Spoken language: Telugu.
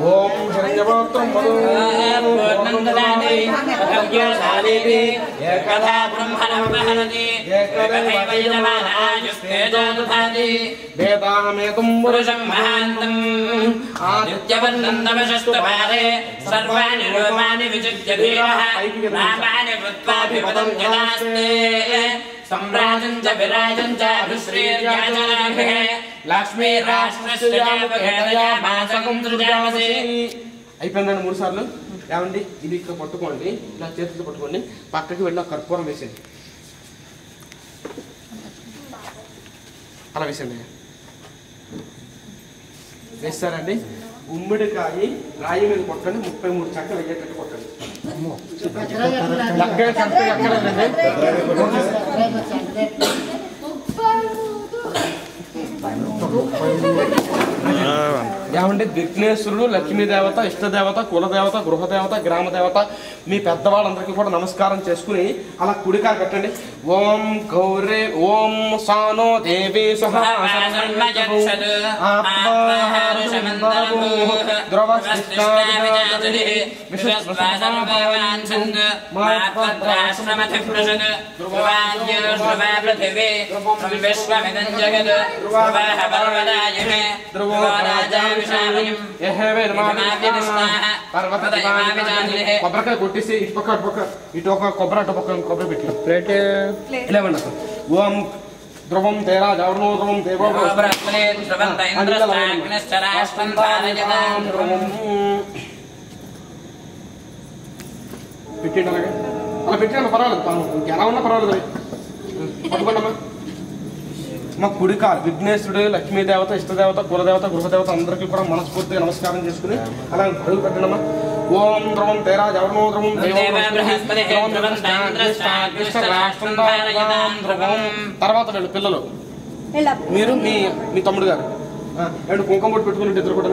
ఓం శరణ్యపాత్రం పూర్ణందదాని భవ్యోసాదేవి ఏకదా బ్రహ్మణమహనది ఏకదైవ యజమానాయుస్తేజోదుధాది వేదాహమేతుం పురుషం మహాంతం ఆదిత్యవర్ణం తమశస్తపారే సర్వాణి రూపాణి విచిత్య ధీరః నామాని వృత్వాభిపదం యదాస్తే सम्राजं च विराजं च अभिश्रीर्याजनाभिः लक्ष्मी राष्ट्रस्य जापघेदया मासकं सृजामसि అయిపోయిందండి 3 సార్లు ఏమండి ఇది ఇక్కడ పట్టుకోండి ఇలా చేతితో పట్టుకోండి పక్కకి వెళ్ళి కర్పూరం వేసేయండి అలా వేసేయండి వేస్తారండి గుమ్మడికాయ రాయి మీద కొట్టండి 33 చక్కలు అయ్యేటట్టు కొట్టండి ఏమంటే విఘ్నేశ్వరుడు లక్ష్మీదేవత ఇష్టదేవత కులదేవత గృహదేవత గ్రామదేవత మీ పెద్దవాళ్ళందరికీ కూడా నమస్కారం చేసుకుని అలా కుడికాయ కట్టండి ఓం గౌరీ ఓం సానో దేవి కొబ్బరికాయ కొట్టేసి ఇటు పక్క ఇటు ఒక కొబ్బరి అటు పక్క కొబ్బరి పెట్టి ప్లేట్ ఇలా ఇవ్వండి అసలు ఓం ధ్రువం తేరా జవర్ణో ధ్రువం దేవో పెట్టండి అలాగే అలా పెట్టండి పర్వాలేదు ఇంకెలా ఉన్నా పర్వాలేదు పట్టుకోండమ్మా మా కుడికాలు విఘ్నేశ్వరుడు లక్ష్మీదేవత ఇష్టదేవత కులదేవత గృహదేవత అందరికీ కూడా మనస్ఫూర్తిగా నమస్కారం చేసుకుని అలా అడుగు పెట్టండమ్మా ఓం ధ్రువం తేరా జవర్ణో ధ్రువం తర్వాత వీళ్ళు పిల్లలు మీరు మీ తమ్ముడు గారు కుంకుమ బొట్టు పెట్టుకుని ఇద్దరు కూడా